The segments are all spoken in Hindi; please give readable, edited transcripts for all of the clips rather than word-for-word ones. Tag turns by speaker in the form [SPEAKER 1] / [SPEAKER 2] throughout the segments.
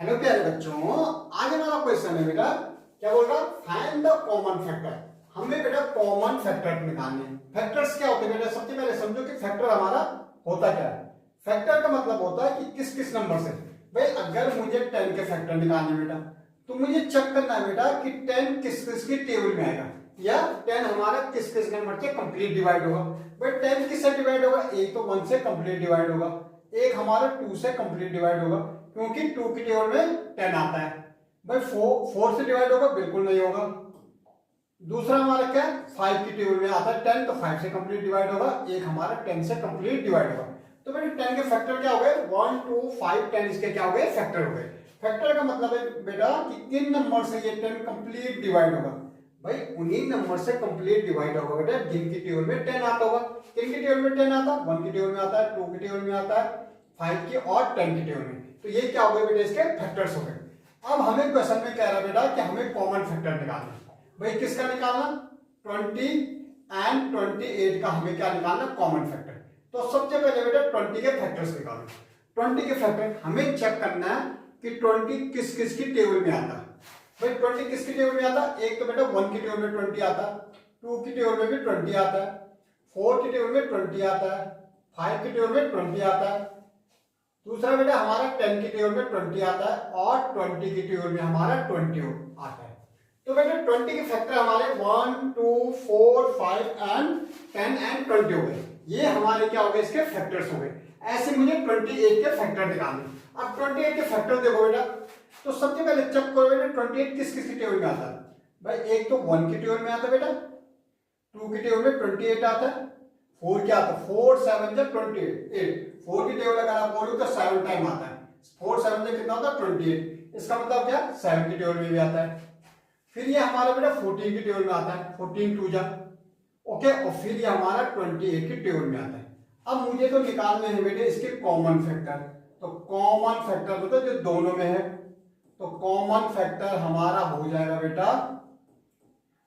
[SPEAKER 1] हेलो प्यारे बच्चों, आज हमारा क्वेश्चन है बेटा। क्या बोल रहा? Find the common factor. हमें बेटा कॉमन फैक्टर निकालने हैं। फैक्टर्स क्या होते हैं बेटा? सबसे पहले समझो कि फैक्टर हमारा होता क्या है। फैक्टर का मतलब होता है कि किस किस नंबर से। भाई अगर मुझे 10 के फैक्टर निकालने बेटा, तो मुझे चेक करना है बेटा कि 10 किस किस की टेबल में आएगा, या 10 हमारा किस किस नंबर से कंप्लीट डिवाइड होगा। भाई 10 किससे डिवाइड होगा? एक तो 1 से कंप्लीट डिवाइड होगा, एक हमारा 2 से कंप्लीट डिवाइड होगा, क्योंकि 2 की टेबल में 10 आता है। भाई 4 से डिवाइड होगा? बिल्कुल नहीं होगा। दूसरा हमारा क्या है? 5 की टेबल में आता है 10, तो 5 से कंप्लीट डिवाइड होगा, एक हमारा 10 से कंप्लीट डिवाइड होगा। तो भाई 10 के फैक्टर क्या हो गए? 1 2 5 10 इसके क्या हो गए? फैक्टर हो गए। फैक्टर का मतलब है बेटा कि किन नंबर से ये 10 कंप्लीट डिवाइड होगा। भाई उन्हीं नंबर से कंप्लीट डिवाइड होगा बेटा जिनकी टेबल में 10 आता होगा। किन की टेबल में 10 आता है? 1 की टेबल में आता है, 2 की टेबल में आता है, 5 की और 10 की टेबल में। तो ये क्या हो गए बेटा? इसके फैक्टर्स हो गए। अब हमें क्वेश्चन में कह रहा है बेटा कि हमें कॉमन फैक्टर निकालना है। भाई किसका निकालना? 20 एंड 28 का हमें क्या निकालना? Common factor. तो सबसे पहले बेटा 20 के फैक्टर्स निकालो। 20 के फैक्टर हमें चेक करना है कि 20 किस किस की टेबल में आता है। भाई 20 किसकी टेबल में आता है? एक तो बेटा 1 की टेबल में 20 आता है, 2 की टेबल में भी 20 आता है, 4 की टेबल में 20 आता है, 5 की टेबल में 20 आता है। दूसरा बेटा हमारा 10 की टेबल में 20 आता है, और 20 की टेबल में हमारा 20 आता है। तो बेटा 20 के फैक्टर हमारे 1 2 4 5 एंड 10 एंड 20 हो गए। ये हमारे क्या हो गए? इसके फैक्टर्स हो गए। ऐसे मुझे 28 के फैक्टर निकालने। अब 28 के फैक्टर देखो बेटा, तो सबसे पहले चेक करो बेटा 28 किस किस की टेबल में आता है। भाई एक तो 1 की टेबल में आता है बेटा, 2 की टेबल में 28 आता है, 4 क्या आता है? 4 7 जा 28। 4 की टेबल अगर आप बोलो तो 7 टाइम आता है। 4 7 जा कितना होता है? 28। इसका मतलब क्या? 7 की टेबल में भी आता है। फिर ये हमारा बेटा 14 की टेबल में आता है, 14 2 जा ओके। और फिर ये हमारा 28 की टेबल में आता है। अब मुझे तो निकालने हैं बेटे इसके कॉमन फैक्टर। तो कॉमन फैक्टर मतलब जो दोनों में है, तो कॉमन फैक्टर हमारा हो जाएगा बेटा,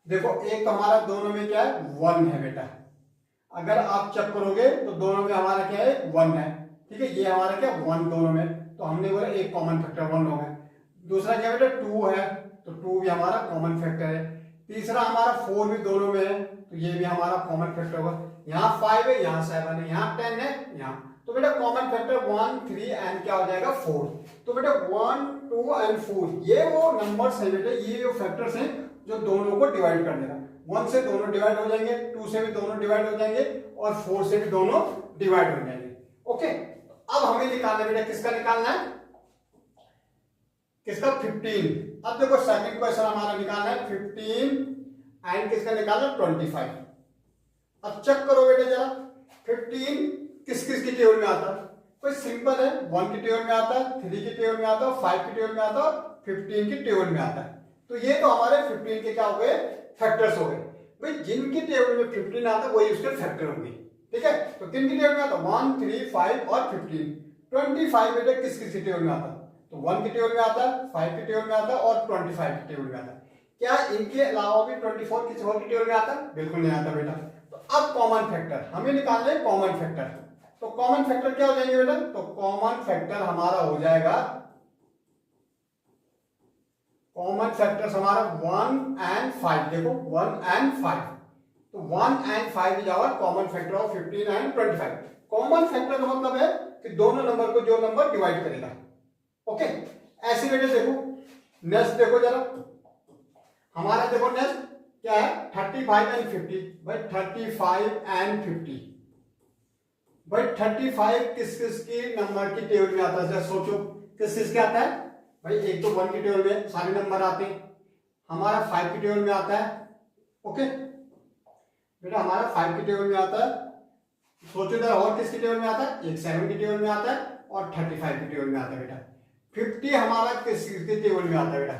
[SPEAKER 1] देखो एक तो हमारा दोनों में क्या है? 1 है बेटा। अगर आप चेक करोगे तो दोनों में हमारा क्या है? 1 है। ठीक है, ये हमारा क्या? 1 दोनों में, तो हमने बोला एक कॉमन फैक्टर 1 हो गया। दूसरा क्या बेटा? 2 है, तो 2 भी हमारा कॉमन फैक्टर है। तीसरा हमारा 4 भी दोनों में है, तो ये भी हमारा कॉमन फैक्टर होगा। यहाँ 5 है, यहाँ 7 है, यहाँ 10 है, यहाँ। तो बेटा कॉमन फैक्टर 1 3 एंड क्या हो जाएगा? 4। तो बेटा 1 2 एंड 4 ये वो नंबर्स है बेटा, ये वो फैक्टर्स हैं जो दोनों को डिवाइड कर देगा। 1 से दोनों डिवाइड हो जाएंगे, 2 से भी दोनों डिवाइड हो जाएंगे, और 4 से भी दोनों डिवाइड हो जाएंगे। ओके, अब हमें निकालना बेटा किसका निकालना है? किसका? 15। अब देखो सेकंड क्वेश्चन हमारा निकालना है 15 एंड किसका निकालना? 25। अब चेक करो बेटा जरा, 15 किस किस की टेबल में आता है? कोई सिंपल है, 1 की टेबल में आता है, 3 की टेबल में आता है, 5 की टेबल में आता है, 15 की टेबल में आता है। तो ये तो हमारे 15 के क्या हो गए? फैक्टर्स हो गए। भाई जिनकी टेबल में 15 आता है वही उसके फैक्टर होंगे। ठीक है, तो किन की टेबल में आता है? 1 3 5 और 15। 25 बेटा किस किस की टेबल में आता है? तो 1 की टेबल में आता है, 5 की टेबल में आता है, और 25 की टेबल में आता है। क्या इनके अलावा भी 24 किसी और की टेबल में आता है? बिल्कुल नहीं आता बेटा। तो अब कॉमन फैक्टर हमें निकालना है। कॉमन फैक्टर, तो कॉमन फैक्टर क्या हो जाएंगे बेटा? तो कॉमन फैक्टर हमारा हो जाएगा, कॉमन फैक्टर्स हमारा 1 एंड 5। देखो 1 एंड 5, तो 1 and 5 is our common factor of 15 and 25। Common factor का मतलब है कि दोनों नंबर को जो नंबर डिवाइड करेगा। ओके, ऐसे बेटे देखो नेक्स्ट देखो जरा, हमारा देखो नेक्स्ट क्या है? 35 एंड 50। भाई 35 एंड 50, भाई 35 किस किस की नंबर की टेबल में आता है? सोचो किस किस के आता है? भाई एक तो 1 की टेबल में सारे नंबर आते हैं, हमारा 5 की टेबल में आता है। ओके बेटा हमारा 5 की टेबल में आता है। सोचो जरा और किसकी टेबल में आता है? एक 7 की टेबल में आता है, और 35 की टेबल में आता है बेटा। 50 हमारा किसकी टेबल में आता है बेटा?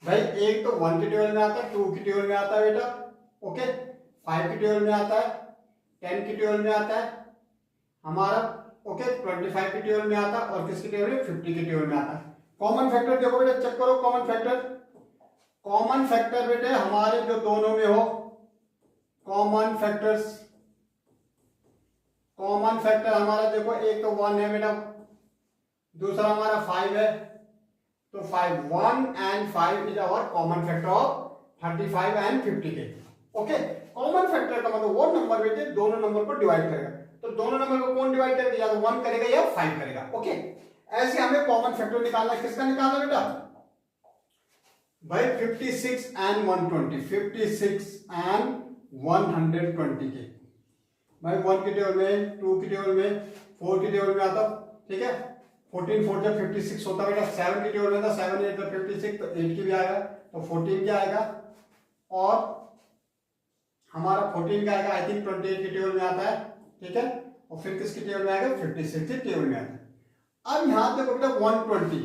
[SPEAKER 1] भाई एक तो 1 की टेबल में आता है, 2 की टेबल में आता है बेटा, ओके, 5 की टेबल में आता है, 10 की टेबल में आता है हमारा, ओके, 25 की टेबल में आता है, और किसकी टेबल में? 50 की टेबल में आता है। कॉमन फैक्टर देखो बेटा, चेक करो कॉमन फैक्टर। कॉमन फैक्टर बेटे हमारे जो दोनों में हो, कॉमन फैक्टर्स, कॉमन फैक्टर हमारा देखो एक तो 1 है बेटा, दूसरा हमारा 5 है, तो 5 1 and 5 is our common factor of 35 and 50 के। ओके, कॉमन फैक्टर का मतलब वो नंबर में जो दोनों नंबर को डिवाइड करेगा। तो दोनों नंबर को कौन डिवाइड करेगा, या तो 1 करेगा या 5 करेगा। ओके, ऐसे हमें कॉमन फैक्टर निकालना है। किसका निकालना है बेटा भाई, 56 एंड 120, 56 एंड 120 के। भाई 1 के टेबल में, 2 के टेबल में, 4 के टेबल में आता, ठीक है। 14 4 जब 56 होता बेटा, 7 के टेबल में था, 7 8 जब 56, तो 8 की भी आएगा, तो 14 क्या आएगा, और हमारा 14 का आएगा आई थिंक 28 के टेबल में आता है, ठीक है। और फिर किसके टेबल में आएगा, 56 के टेबल में आता है। अब यहां देखो बेटा 120,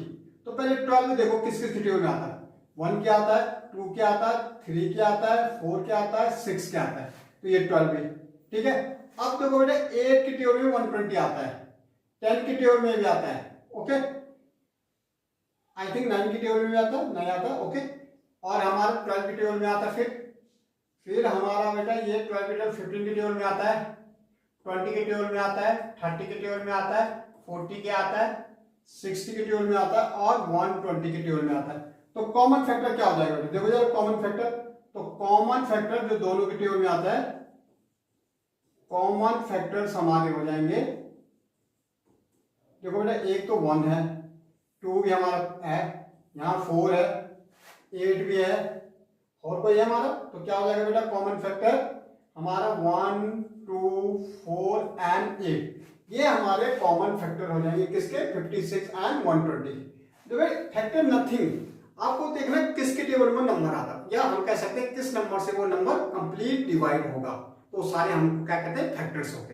[SPEAKER 1] तो पहले 12 में देखो किस किस टेबल में आता है। 1 क्या आता है, 2 क्या आता है, 3 क्या आता है, 4 क्या आता है, 6 क्या आता है, तो ये 12 में, ठीक है। अब देखो बेटा 8 के टेबल में 120 आता है, 10 के टेबल में भी आता है, ओके। आई थिंक 9 के टेबल में भी आता है, नहीं आता, ओके। और हमारा 12 के टेबल में आता है, फिर हमारा बेटा ये 12 के टेबल 15 के टेबल में आता है, 20 के टेबल में आता है, 30 के टेबल में आता है, 40 के आता है, 60 के टेबल में आता है, और 120 के टेबल में आता है। तो कॉमन फैक्टर क्या हो जाएगा, देखो जरा कॉमन फैक्टर, तो कॉमन फैक्टर जो दोनों के टेबल में आता है, कॉमन फैक्टर्स हमारे हो जाएंगे, देखो बेटा एक तो 1 है, 2 भी हमारा है, यहाँ 4 है, 8 भी है, और कोई है हमारा, तो क्या हो जाएगा बेटा कॉमन फैक्टर हमारा 1 2 4 एंड 8, ये हमारे कॉमन फैक्टर हो जाएंगे किसके, 56 एंड 120। देखो फैक्टर नथिंग, आपको देखना किसके टेबल में नंबर आता है, या हम कह सकते हैं किस नंबर से वो नंबर कंप्लीट डिवाइड होगा, तो सारे हम क्या कहते हैं फैक्टर्स होते हैं।